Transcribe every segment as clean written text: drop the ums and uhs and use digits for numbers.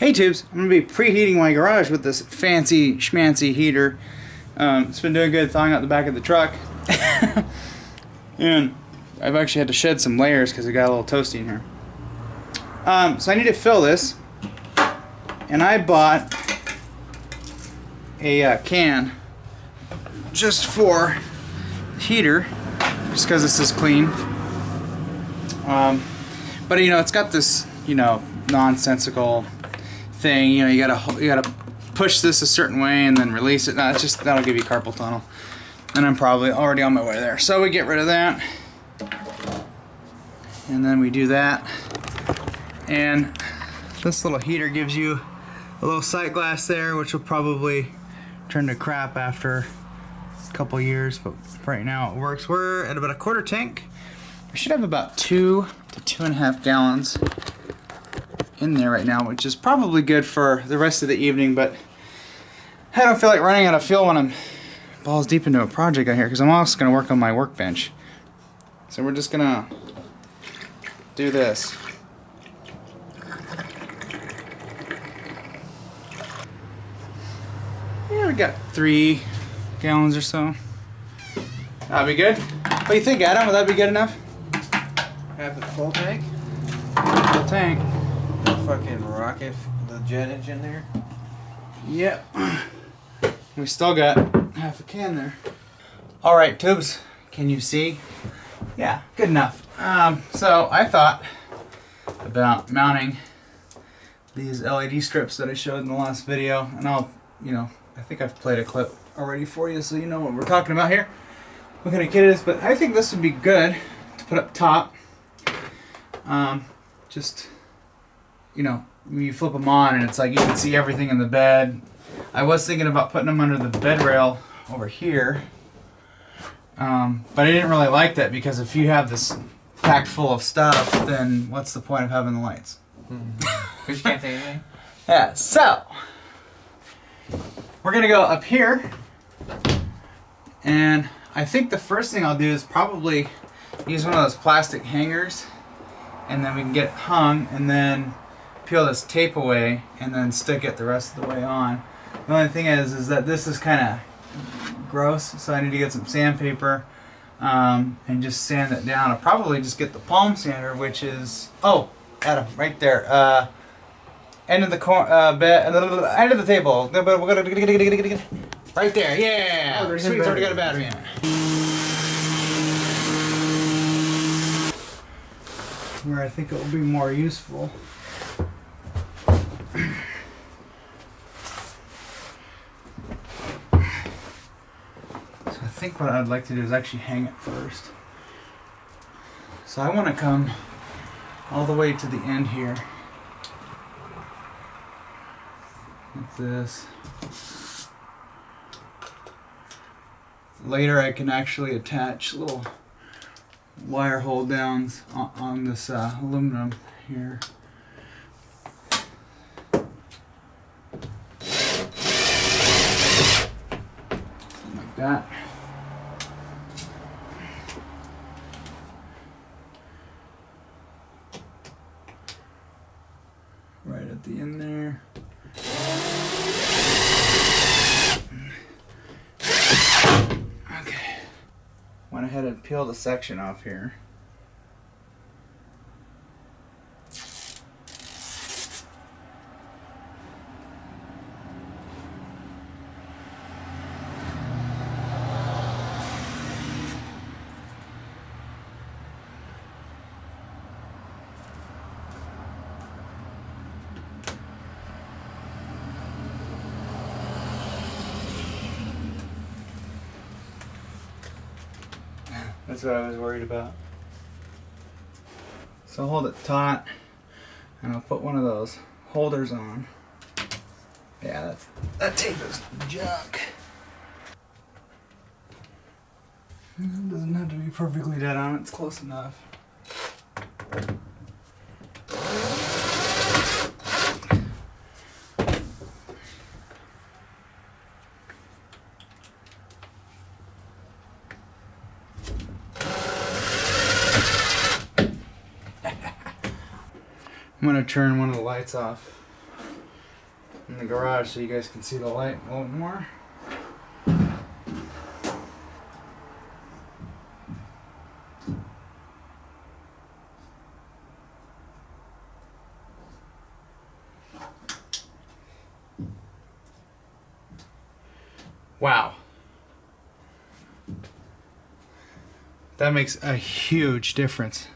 Hey tubes, I'm going to be preheating my garage with this fancy schmancy heater. It's been doing good thawing out the back of the truck. And I've actually had to shed some layers because it got a little toasty in here. So I need to fill this. And I bought a can just for the heater, just because this is clean. But you know, it's got this, you know, nonsensical thing. You know, you gotta push this a certain way and then release it. No, it's just, that'll give you carpal tunnel. And I'm probably already on my way there. So we get rid of that. And then we do that. And this little heater gives you a little sight glass there, which will probably turn to crap after a couple years, but right now it works. We're at about a quarter tank. We should have about 2 to 2.5 gallons in there right now, which is probably good for the rest of the evening, but I don't feel like running out of fuel when I'm balls deep into a project out here, because I'm also going to work on my workbench. So we're just going to do this. Yeah, we got 3 gallons or so. That'll be good. What do you think, Adam? Would that be good enough? Have the full tank? Full tank. The fucking rocket, the jet engine there? Yep. We still got half a can there. Alright, tubes. Can you see? Yeah, good enough. So I thought about mounting these LED strips that I showed in the last video, and I'll, you know, I think I've played a clip already for you so you know what we're talking about here. What kind of kit it is, but I think this would be good to put up top. Just, you know, when you flip them on and it's like you can see everything in the bed. I was thinking about putting them under the bed rail over here. But I didn't really like that, because if you have this packed full of stuff, then what's the point of having the lights? Because you can't see anything? Yeah, so we're gonna go up here, and I think the first thing I'll do is probably use one of those plastic hangers, and then we can get it hung, and then peel this tape away, and then stick it the rest of the way on. The only thing is that this is kind of gross, so I need to get some sandpaper and just sand it down. I'll probably just get the palm sander, which is, oh, Adam, right there, end of the bed, end of the table. Right there, yeah. Oh, Sweet, it's already got a battery in it. Where I think it will be more useful. So I think what I'd like to do is actually hang it first. So I want to come all the way to the end here. Like this. Later I can actually attach little wire hold downs on this aluminum here. Like that. Right at the end there. Okay. Went ahead and peeled a section off here. That's what I was worried about. So I'll hold it taut, and I'll put one of those holders on. Yeah, that tape is junk. It doesn't have to be perfectly dead on, it's close enough. I'm going to turn one of the lights off. in the garage so you guys can see the light a little more. Wow. That makes a huge difference.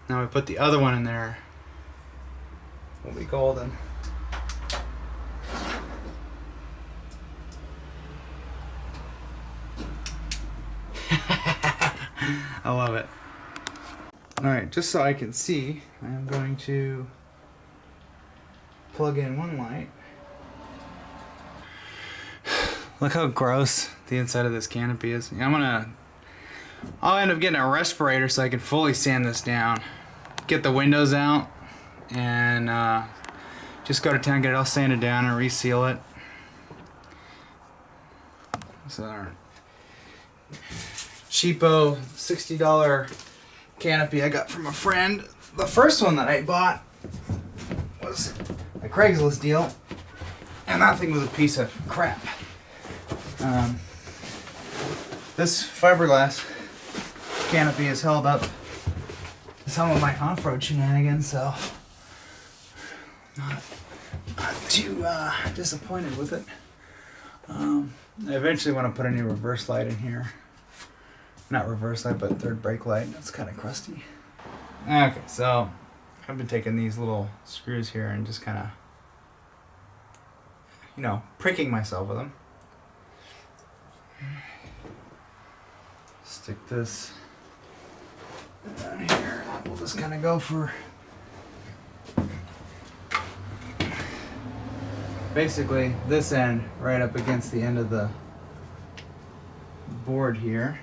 Now we put the other one in there. Will be golden. I love it. Alright, just so I can see, I'm going to plug in one light. Look how gross the inside of this canopy is. I'll end up getting a respirator so I can fully sand this down. Get the windows out and just go to town, get it all sanded down and reseal it. So our cheapo $60 canopy I got from a friend. The first one that I bought was a Craigslist deal, and that thing was a piece of crap. This fiberglass canopy has held up some of my off-road shenanigans, so not too disappointed with it. I eventually want to put a new reverse light in here. Not reverse light, but third brake light. It's kind of crusty. Okay, so I've been taking these little screws here and just kind of, pricking myself with them. Stick this down here. We'll just kind of go for basically this end right up against the end of the board here.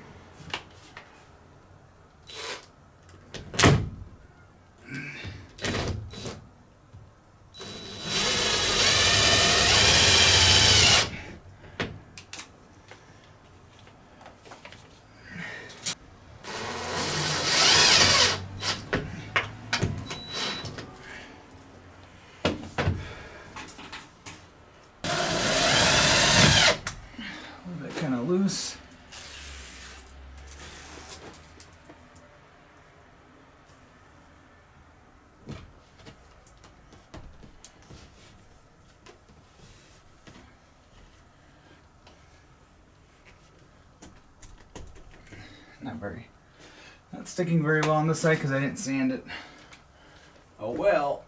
Kind of loose. Not sticking very well on this side because I didn't sand it. Oh well.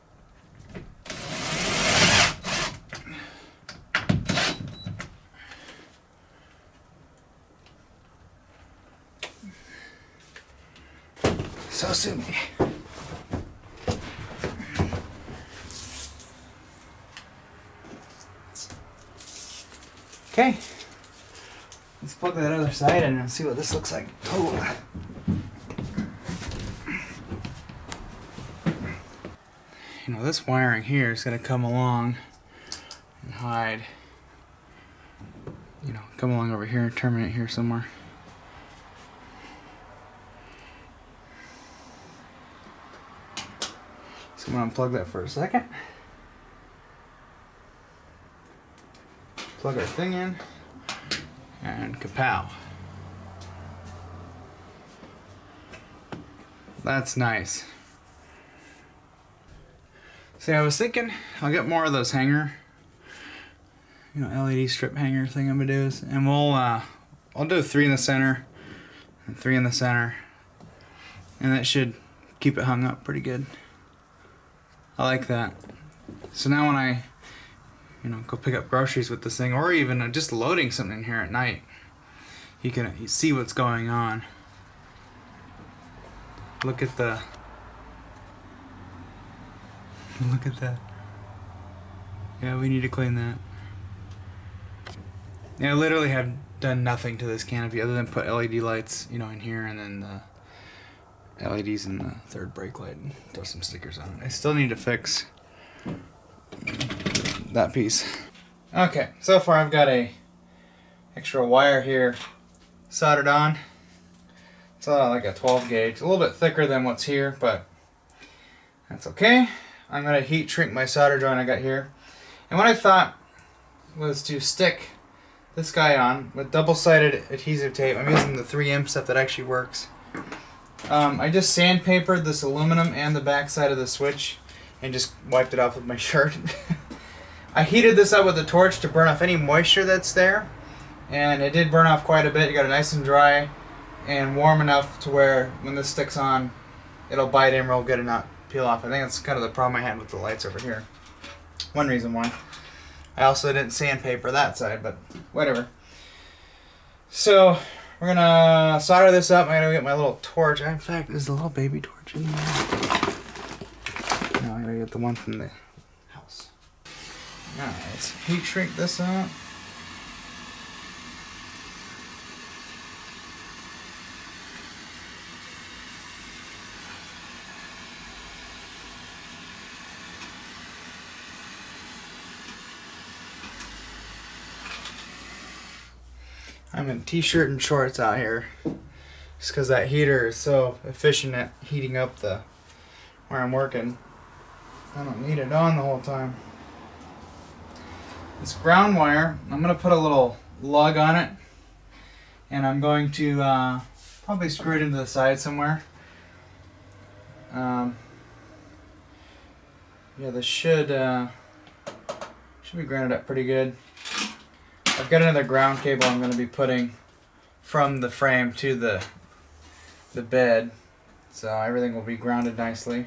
So sue me. Okay, let's plug that other side in and see what this looks like. Oh. This wiring here is going to come along and hide. Come along over here and terminate here somewhere. So I'm going to unplug that for a second. Plug our thing in and kapow. That's nice. See, I was thinking I'll get more of those hanger, LED strip hanger thing I'm gonna do, and I'll do 3 in the center and 3 in the center, and that should keep it hung up pretty good. I like that. So now when I, go pick up groceries with this thing, or even just loading something in here at night, you see what's going on. Look at that. Yeah, we need to clean that. Yeah, I literally have done nothing to this canopy other than put LED lights, in here, and then the LEDs in the third brake light, and throw some stickers on it. I still need to fix that piece. Okay, so far I've got a extra wire here soldered on. It's like a 12 gauge, a little bit thicker than what's here, but that's okay. I'm going to heat shrink my solder joint I got here. And what I thought was to stick this guy on with double-sided adhesive tape. I'm using the 3M stuff that actually works. I just sandpapered this aluminum and the back side of the switch and just wiped it off with my shirt. I heated this up with a torch to burn off any moisture that's there, and it did burn off quite a bit. It got it nice and dry and warm enough to where when this sticks on, it'll bite in real good and not peel off. I think that's kind of the problem I had with the lights over here. One reason why. I also didn't sandpaper that side, but whatever. So we're gonna solder this up. I'm gonna get my little torch. In fact, there's a little baby torch in there. No, I'm gonna get the one from the house. Alright, let's heat shrink this up. I'm in t-shirt and shorts out here just because that heater is so efficient at heating up the where I'm working. I don't need it on the whole time. This ground wire, I'm going to put a little lug on it, and I'm going to probably screw it into the side somewhere. Yeah, this should be grounded up pretty good. I've got another ground cable I'm going to be putting from the frame to the bed, so everything will be grounded nicely.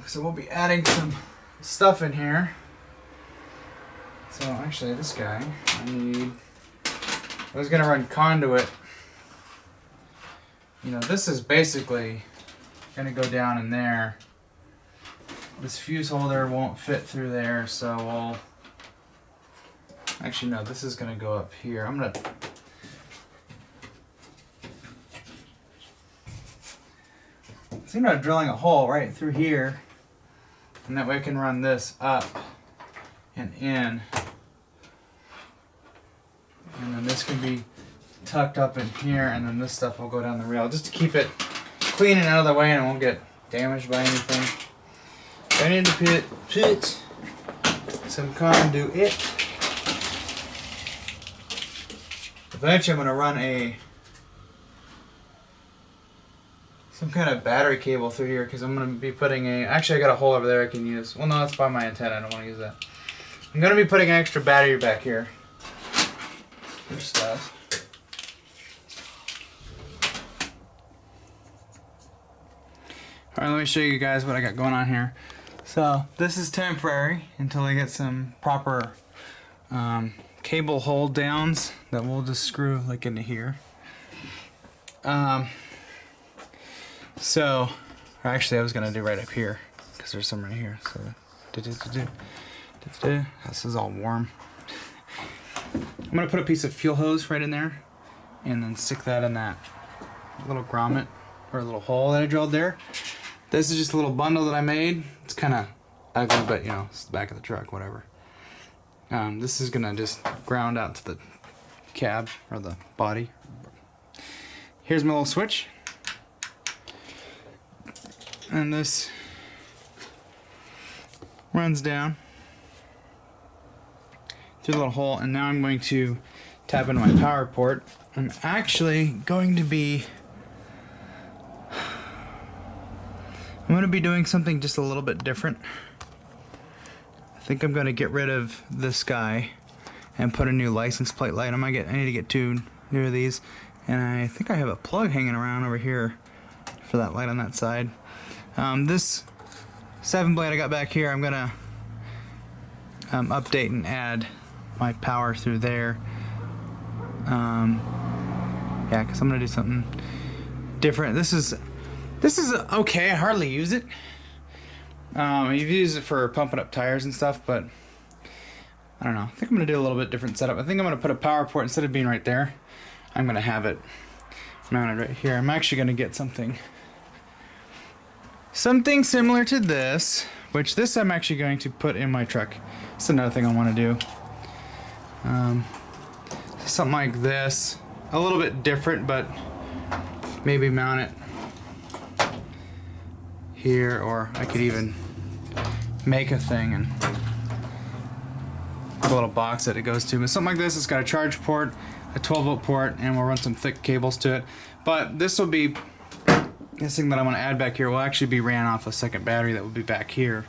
So we'll be adding some stuff in here. So actually this guy, I was going to run conduit. You know, this is basically going to go down in there. This fuse holder won't fit through there, so we'll... Actually, no, this is going to go up here. I'm going to... Thinking about drilling a hole right through here, and that way I can run this up and in. And then this can be tucked up in here, and then this stuff will go down the rail, just to keep it clean and out of the way and it won't get damaged by anything. I need to put some conduit. Eventually I'm going to run some kind of battery cable through here, because I'm going to be putting actually I got a hole over there I can use. Well, no, that's by my antenna. I don't want to use that. I'm going to be putting an extra battery back here for stuff. Alright, let me show you guys what I got going on here. So this is temporary until I get some proper cable hold downs that we'll just screw like into here. So actually I was gonna do right up here because there's some right here. So this is all warm. I'm gonna put a piece of fuel hose right in there and then stick that in that little grommet or a little hole that I drilled there. This is just a little bundle that I made. It's kind of ugly, but you know, it's the back of the truck, whatever. This is gonna just ground out to the cab or the body. Here's my little switch. And this runs down through the little hole, and now I'm going to tap into my power port. I'm actually going to be doing something just a little bit different. I think I'm going to get rid of this guy and put a new license plate light. I need to get 2 new of these, and I think I have a plug hanging around over here for that light on that side. This 7-blade I got back here, I'm gonna update and add my power through there. Yeah, because I'm gonna do something different. This is okay. I hardly use it. You've used it for pumping up tires and stuff, but I don't know. I think I'm gonna do a little bit different setup. I think I'm gonna put a power port instead of being right there. I'm gonna have it mounted right here. I'm actually gonna get something similar to this, which this I'm actually going to put in my truck. It's another thing I want to do. Something like this, a little bit different, but maybe mount it here, or I could even make a thing and the little box that it goes to. But something like this, it's got a charge port, a 12-volt port, and we'll run some thick cables to it. But this will be, this thing that I'm going to add back here will actually be ran off a second battery that will be back here.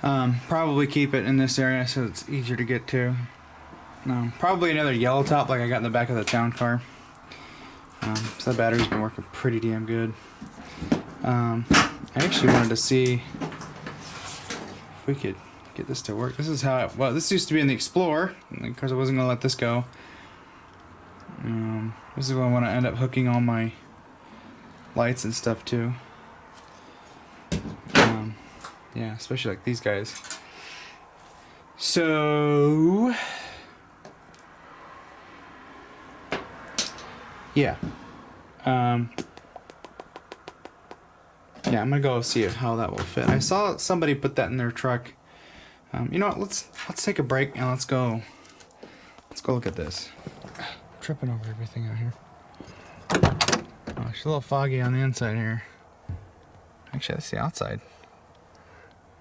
Probably keep it in this area so it's easier to get to. Probably another yellow top like I got in the back of the town car. So that battery's been working pretty damn good. I actually wanted to see if we could get this to work. This is how it, well, this used to be in the Explorer. Of course I wasn't going to let this go. This is what I want to end up hooking all my lights and stuff to. Yeah, especially like these guys. So yeah. Yeah, I'm gonna go see how that will fit. I saw somebody put that in their truck. You know what? Let's take a break and let's go look at this. I'm tripping over everything out here. Oh, it's a little foggy on the inside here. Actually, that's the outside.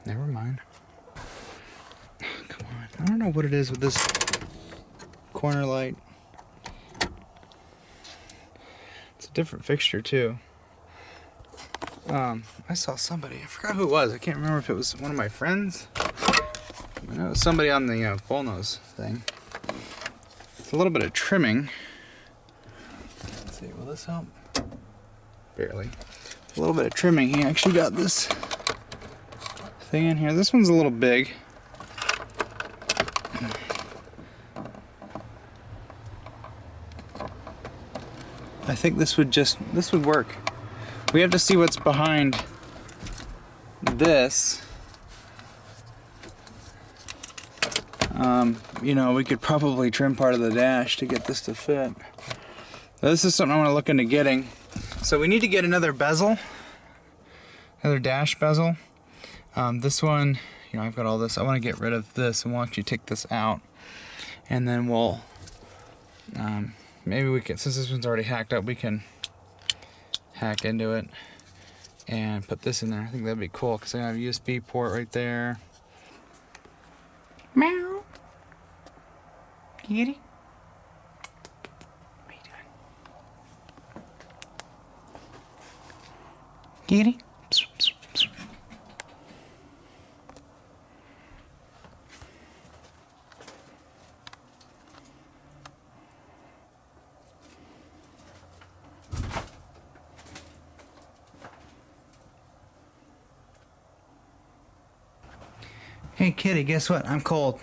Never mind. Come on. I don't know what it is with this corner light. It's a different fixture too. I saw somebody, I forgot who it was. I can't remember if it was one of my friends. I know it was somebody on the bullnose thing. It's a little bit of trimming. Let's see, will this help? Barely. A little bit of trimming. He actually got this thing in here. This one's a little big. I think this would work. We have to see what's behind this. You know, we could probably trim part of the dash to get this to fit. Now, this is something I want to look into getting. So we need to get another bezel, another dash bezel. This one, you know, I've got all this. I want to get rid of this and we'll actually take this out. And then we'll, maybe we can, since this one's already hacked up, we can hack into it and put this in there. I think that'd be cool because I have a USB port right there. Meow. Kitty. What are you doing? Kitty. Hey kitty, guess what? I'm cold.